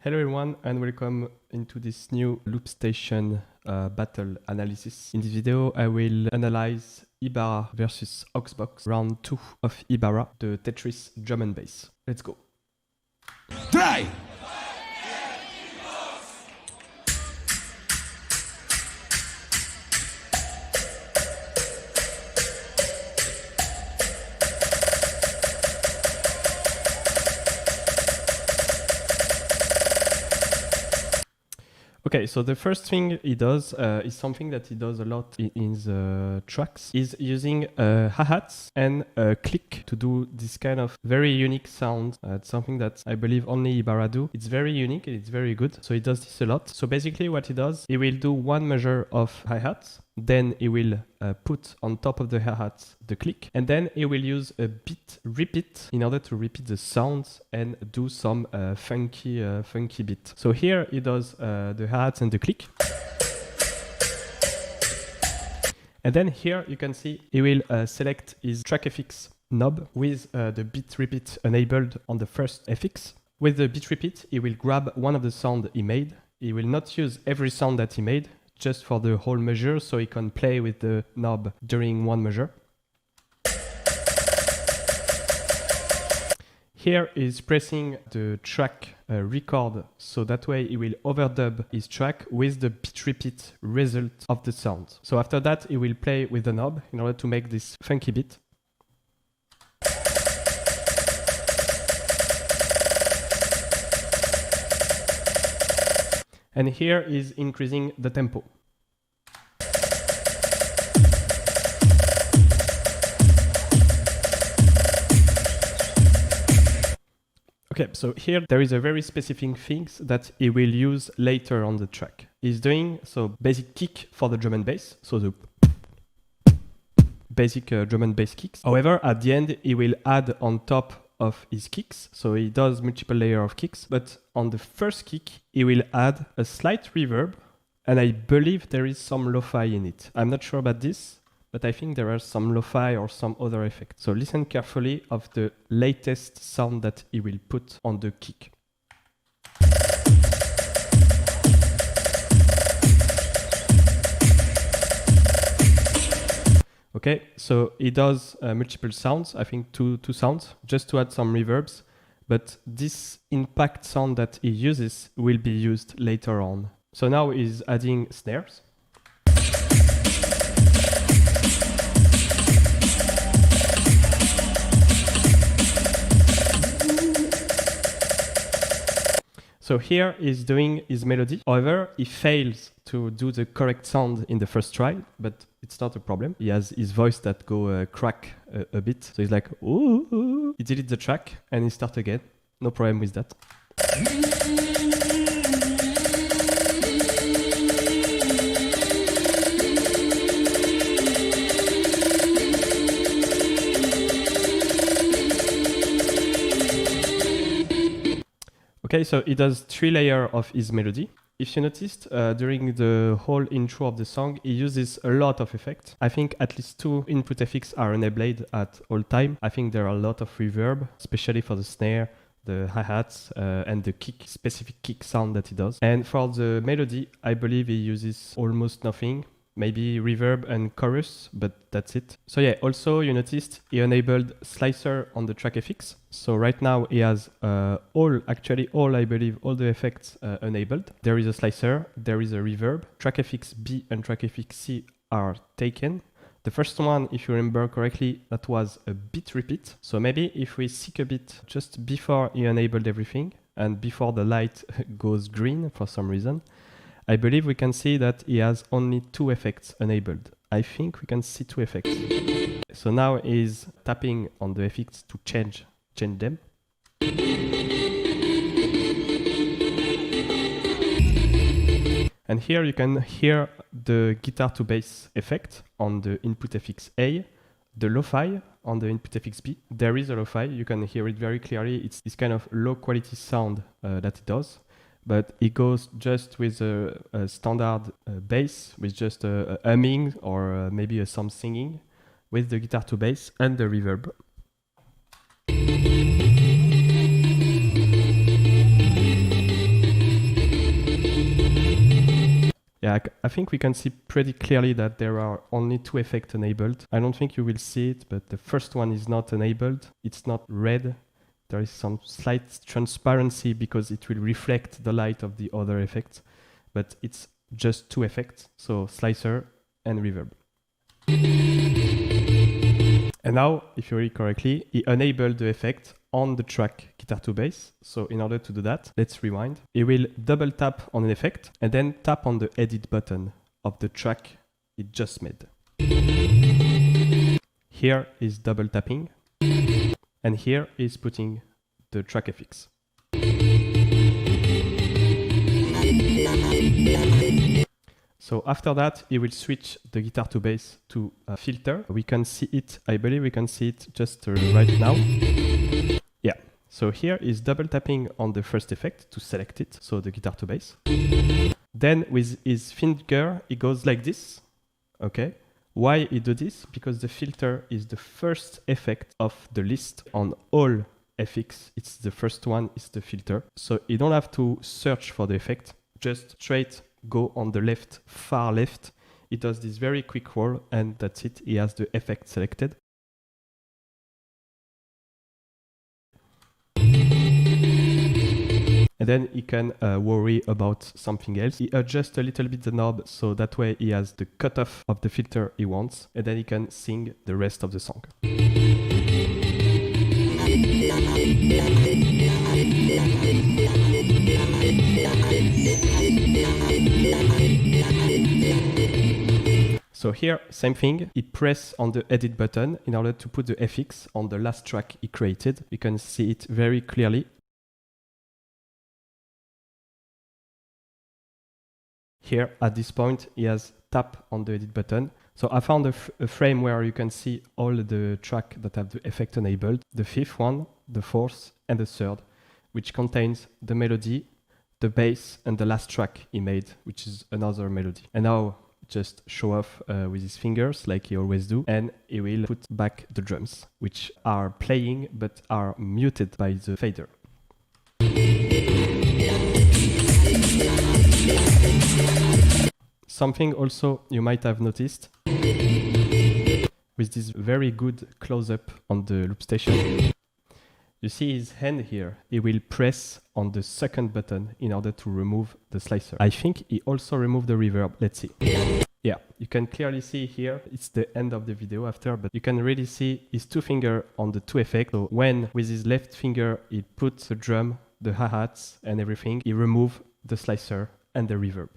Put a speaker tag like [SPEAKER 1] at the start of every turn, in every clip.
[SPEAKER 1] Hello everyone and welcome into this new Loopstation battle analysis. In this video I will analyze Ibarra versus Oxbox, round 2 of Ibarra, the Tetris drum and bass. Let's go.
[SPEAKER 2] Try!
[SPEAKER 1] Okay, so the first thing he does is something that he does a lot in the tracks, is using hi-hats and a click to do this kind of very unique sound. It's something that I believe only Ibarra do. It's very unique and it's very good, so he does this a lot. So basically what he does, he will do one measure of hi-hats, then he will put on top of the hi-hats the click, and then he will use a beat repeat in order to repeat the sounds and do some funky beat. So here he does the hi-hats and the click. And then here you can see he will select his track FX knob with the beat repeat enabled on the first FX. With the beat repeat, he will grab one of the sounds he made. He will not use every sound that he made, just for the whole measure, so he can play with the knob during one measure. Here is pressing the track record, so that way he will overdub his track with the beat repeat result of the sound. So after that he will play with the knob in order to make this funky beat. And here is increasing the tempo. Okay, so here there is a very specific things that he will use later on the track. He's doing so basic kick for the drum and bass, so the basic drum and bass kicks. However, at the end he will add on top of his kicks, so he does multiple layers of kicks, but on the first kick he will add a slight reverb, and I believe there is some lo-fi in it. I'm not sure about this, but I think there are some lo-fi or some other effects. So listen carefully of the latest sound that he will put on the kick. Okay, so he does multiple sounds, I think two sounds, just to add some reverbs, but this impact sound that he uses will be used later on. So now he's adding snares. So here he's doing his melody. However, he fails to do the correct sound in the first try, but it's not a problem. He has his voice that go crack a bit. So he's like, ooh, ooh. He deletes the track and he starts again. No problem with that. Okay, so he does 3 layers of his melody. If you noticed, during the whole intro of the song, he uses a lot of effects. I think at least 2 input effects are enabled at all time. I think there are a lot of reverb, especially for the snare, the hi-hats, and the kick, specific kick sound that he does. And for the melody, I believe he uses almost nothing. Maybe reverb and chorus, but that's it. So yeah, also you noticed he enabled slicer on the track FX. So right now he has I believe all the effects enabled. There is a slicer, there is a reverb, track FX B and track FX C are taken. The first one, if you remember correctly, that was a beat repeat. So maybe if we seek a bit just before he enabled everything and before the light goes green for some reason, I believe we can see that he has only 2 effects enabled. I think we can see 2 effects. So now he's tapping on the effects to change them. And here you can hear the guitar to bass effect on the input FX A, the lo-fi on the input FX B. There is a lo-fi, you can hear it very clearly. It's this kind of low quality sound that it does. But it goes just with a standard bass, with just a humming or maybe some singing with the guitar to bass and the reverb. Yeah, I think we can see pretty clearly that there are only 2 effects enabled. I don't think you will see it, but the first one is not enabled. It's not red. There is some slight transparency because it will reflect the light of the other effects, but it's just 2 effects, so slicer and reverb. And now, if you read correctly, he enabled the effect on the track guitar to bass. So in order to do that, let's rewind. He will double tap on an effect and then tap on the edit button of the track it just made. Here is double tapping, and here is putting the track FX. So after that, he will switch the guitar to bass to a filter. We can see it, I believe we can see it just right now. Yeah, so here is double tapping on the first effect to select it, so the guitar to bass. Then with his finger, he goes like this, okay? Why he do this? Because the filter is the first effect of the list on all FX. It's the first one, is the filter. So you don't have to search for the effect, just straight go on the left, far left. It does this very quick roll, and that's it. He has the effect selected. And then he can worry about something else. He adjusts a little bit the knob, so that way he has the cutoff of the filter he wants, and then he can sing the rest of the song. So here, same thing, he press on the edit button in order to put the FX on the last track he created. You can see it very clearly. Here, at this point, he has tap on the edit button. So I found a frame where you can see all the tracks that have the effect enabled. The 5th one, the 4th, and the 3rd, which contains the melody, the bass, and the last track he made, which is another melody. And now, just show off with his fingers, like he always do, and he will put back the drums, which are playing, but are muted by the fader. Something also you might have noticed with this very good close-up on the Loopstation. You see his hand here. He will press on the second button in order to remove the slicer. I think he also removed the reverb. Let's see. Yeah, you can clearly see here, it's the end of the video after, but you can really see his 2 fingers on the 2 effects. So when with his left finger he puts the drum, the hi-hats and everything, he removes the slicer and the reverb.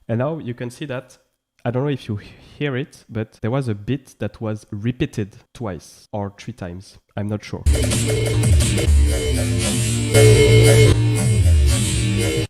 [SPEAKER 1] And now you can see that, I don't know if you hear it, but there was a bit that was repeated twice or 3 times. I'm not sure.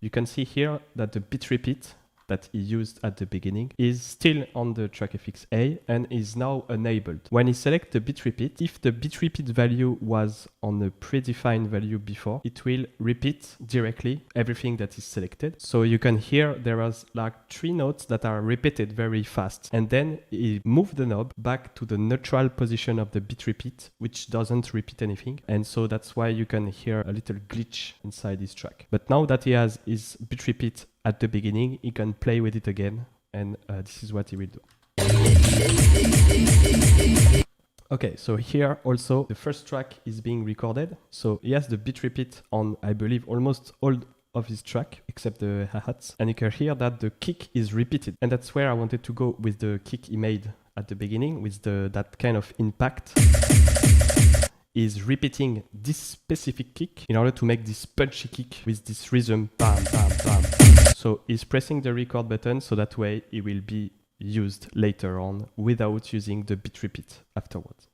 [SPEAKER 1] You can see here that the bit repeat that he used at the beginning is still on the track FX A and is now enabled. When he selects the bit repeat, if the bit repeat value was on a predefined value before, it will repeat directly everything that is selected. So you can hear there is like 3 notes that are repeated very fast. And then he moved the knob back to the neutral position of the bit repeat, which doesn't repeat anything. And so that's why you can hear a little glitch inside this track. But now that he has his bit repeat at the beginning, he can play with it again, and this is what he will do. Okay, so here also the first track is being recorded. So he has the bit repeat on, I believe, almost all of his track, except the hi-hats. And you can hear that the kick is repeated. And that's where I wanted to go with the kick he made at the beginning, with that kind of impact. Is repeating this specific kick in order to make this punchy kick with this rhythm, bam, bam, bam. So he's pressing the record button, so that way it will be used later on without using the bit repeat afterwards.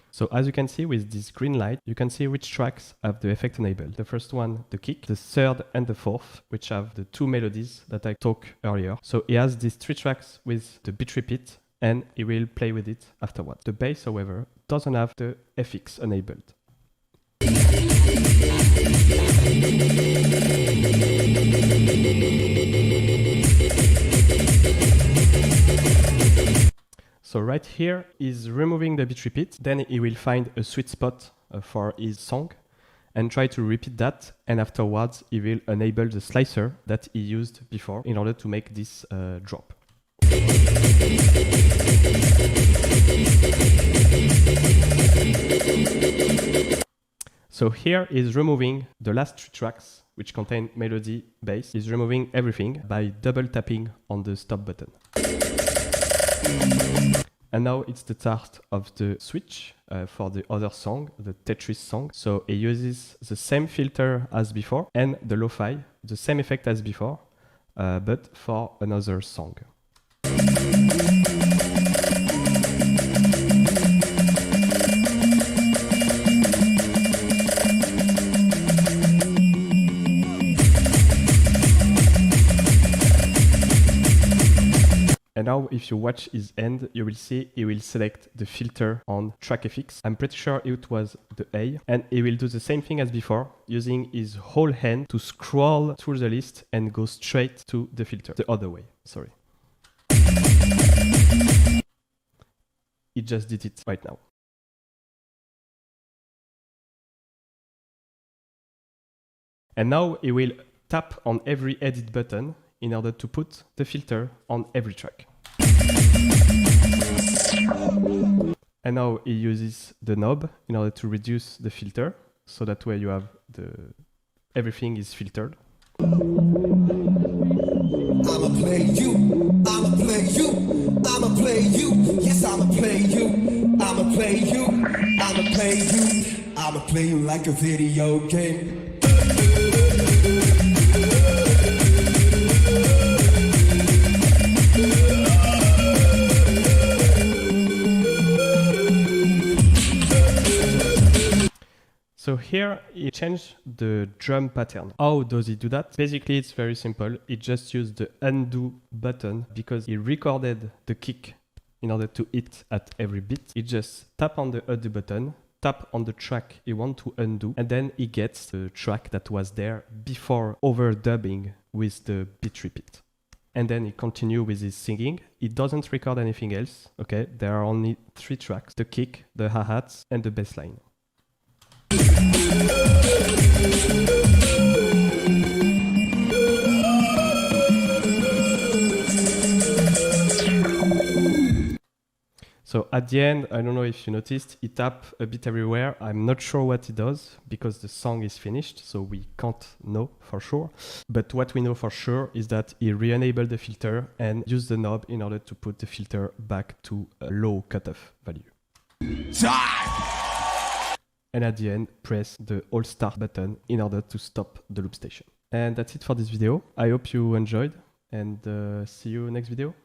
[SPEAKER 1] So as you can see with this green light, you can see which tracks have the effect enabled. The first one, the kick, the 3rd and the 4th, which have the 2 melodies that I talked earlier. So he has these 3 tracks with the bit repeat, and he will play with it afterwards. The bass, however, doesn't have the FX enabled. So right here is removing the bit repeat. Then he will find a sweet spot for his song and try to repeat that. And afterwards, he will enable the slicer that he used before in order to make this drop. So here is removing the last 3 tracks which contain melody, bass. Is removing everything by double tapping on the stop button. And now it's the start of the switch for the other song, the Tetris song. So it uses the same filter as before and the lo-fi, the same effect as before, but for another song. And now if you watch his end, you will see he will select the filter on track FX. I'm pretty sure it was the A. And he will do the same thing as before, using his whole hand to scroll through the list and go straight to the filter. The other way, sorry. He just did it right now. And now he will tap on every edit button in order to put the filter on every track. And now he uses the knob in order to reduce the filter, so that way you have everything is filtered.
[SPEAKER 2] I'ma play you, I'ma play you, I'ma play you, yes I'ma play you, I'ma play you, I'ma play you, I'ma play you like a video game.
[SPEAKER 1] So here he changed the drum pattern. How does he do that? Basically it's very simple. He just used the undo button because he recorded the kick in order to hit at every beat. He just tap on the undo button, tap on the track he wants to undo, and then he gets the track that was there before overdubbing with the beat repeat. And then he continues with his singing. He doesn't record anything else, okay? There are only 3 tracks, the kick, the hi-hats, and the bass line. So at the end, I don't know if you noticed, he tapped a bit everywhere. I'm not sure what he does because the song is finished, so we can't know for sure. But what we know for sure is that he re-enabled the filter and used the knob in order to put the filter back to a low cutoff value. And at the end, press the All Start button in order to stop the loop station. And that's it for this video. I hope you enjoyed and see you next video.